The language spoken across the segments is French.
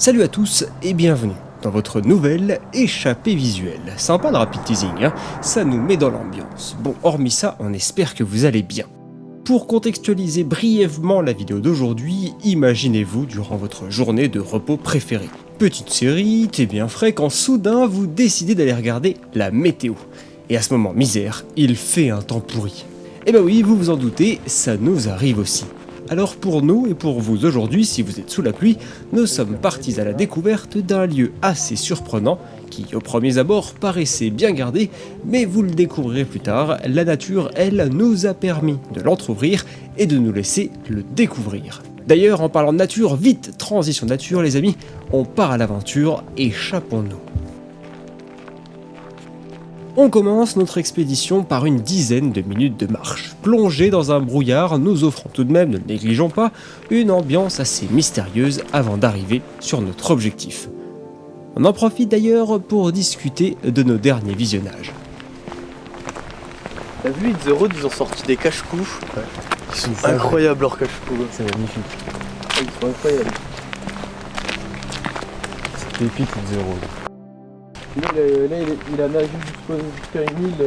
Salut à tous et bienvenue dans votre nouvelle échappée visuelle. Sympa le rapid teasing, hein, ça nous met dans l'ambiance. Bon, hormis ça, on espère que vous allez bien. Pour contextualiser brièvement la vidéo d'aujourd'hui, imaginez-vous durant votre journée de repos préférée. Petite série, thé bien frais, quand soudain vous décidez d'aller regarder la météo. Et à ce moment, misère, il fait un temps pourri. Eh ben oui, vous vous en doutez, ça nous arrive aussi. Alors pour nous et pour vous aujourd'hui, si vous êtes sous la pluie, nous sommes partis à la découverte d'un lieu assez surprenant qui au premier abord paraissait bien gardé, mais vous le découvrirez plus tard, la nature, elle, nous a permis de l'entrouvrir et de nous laisser le découvrir. D'ailleurs, en parlant de nature, vite, transition nature les amis, on part à l'aventure, échappons-nous. On commence notre expédition par une dizaine de minutes de marche, plongée dans un brouillard nous offrant tout de même, ne le négligeons pas, une ambiance assez mystérieuse avant d'arriver sur notre objectif. On en profite d'ailleurs pour discuter de nos derniers visionnages. T'as vu, Hit The Road, ils ont sorti des cache-coups. Ouais. Ils sont incroyables leurs cache-coups. C'est magnifique. Ils sont incroyables. C'est pépite Hit The Road. Là, il a nagé jusqu'à une île.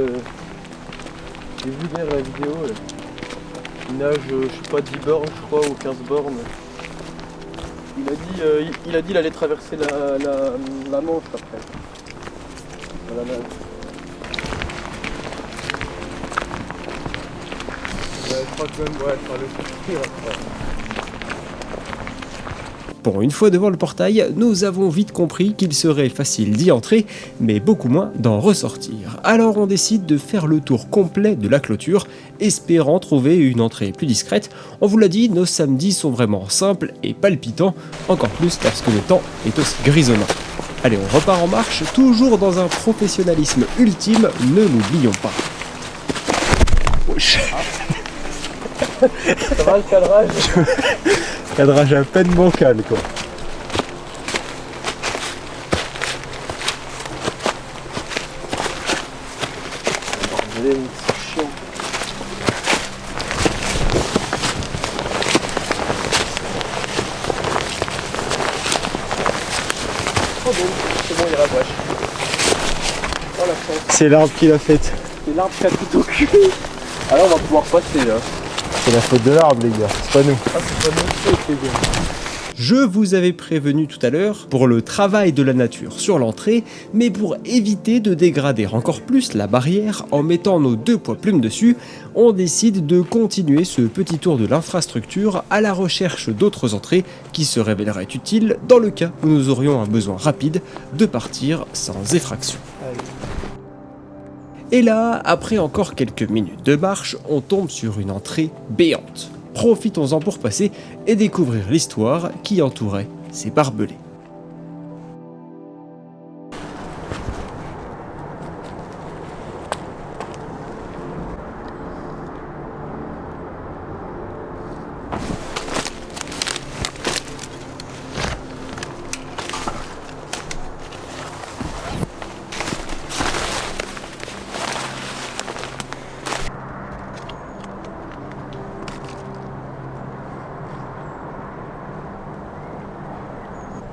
J'ai vu hier la vidéo. Là. Il nage, je sais pas, 10 bornes, je crois, ou 15 bornes. Il a dit qu'il allait traverser la Manche après. Voilà, là. Je crois que même, ouais, il fera le sortir après. Bon, une fois devant le portail, nous avons vite compris qu'il serait facile d'y entrer, mais beaucoup moins d'en ressortir. Alors on décide de faire le tour complet de la clôture, espérant trouver une entrée plus discrète. On vous l'a dit, nos samedis sont vraiment simples et palpitants, encore plus lorsque le temps est aussi grisonnant. Allez, on repart en marche, toujours dans un professionnalisme ultime, ne l'oublions pas. Ça va le cadrage? Cadrage à peine bancal quoi. C'est chiant. Oh bon, c'est bon, il rabâche. Oh la chance. C'est l'arbre qui l'a faite. C'est l'arbre qui a tout au cul. Alors on va pouvoir passer là. C'est la faute de l'arbre les gars, c'est pas nous. Ah c'est pas notre faute les gars. Je vous avais prévenu tout à l'heure pour le travail de la nature sur l'entrée, mais pour éviter de dégrader encore plus la barrière en mettant nos deux poids plumes dessus, on décide de continuer ce petit tour de l'infrastructure à la recherche d'autres entrées qui se révéleraient utiles dans le cas où nous aurions un besoin rapide de partir sans effraction. Et là, après encore quelques minutes de marche, on tombe sur une entrée béante. Profitons-en pour passer et découvrir l'histoire qui entourait ces barbelés.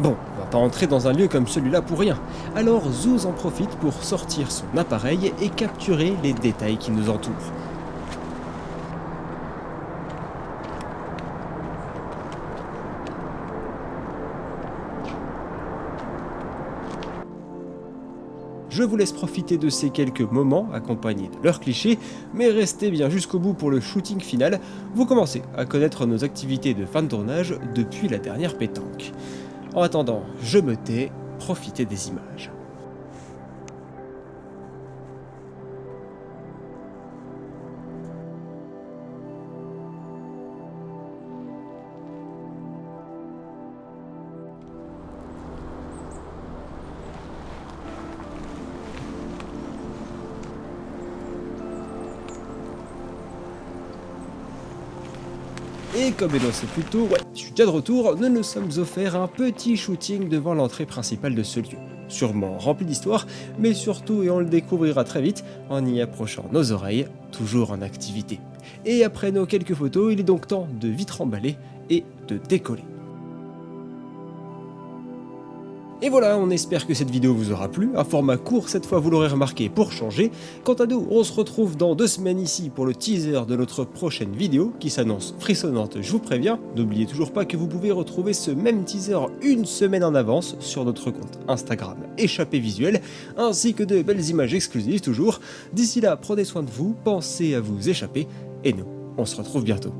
Bon, on va pas entrer dans un lieu comme celui-là pour rien. Alors Zouz en profite pour sortir son appareil et capturer les détails qui nous entourent. Je vous laisse profiter de ces quelques moments accompagnés de leurs clichés, mais restez bien jusqu'au bout pour le shooting final. Vous commencez à connaître nos activités de fin de tournage depuis la dernière pétanque. En attendant, je me tais, profitez des images. Et comme énoncé plus tôt, ouais, je suis déjà de retour, nous nous sommes offerts un petit shooting devant l'entrée principale de ce lieu. Sûrement rempli d'histoire, mais surtout, et on le découvrira très vite, en y approchant nos oreilles, toujours en activité. Et après nos quelques photos, il est donc temps de vite remballer et de décoller. Et voilà, on espère que cette vidéo vous aura plu, un format court cette fois vous l'aurez remarqué pour changer. Quant à nous, on se retrouve dans 2 semaines ici pour le teaser de notre prochaine vidéo qui s'annonce frissonnante, je vous préviens. N'oubliez toujours pas que vous pouvez retrouver ce même teaser 1 semaine en avance sur notre compte Instagram Échappée Visuelle, ainsi que de belles images exclusives toujours. D'ici là, prenez soin de vous, pensez à vous échapper, et nous, on se retrouve bientôt.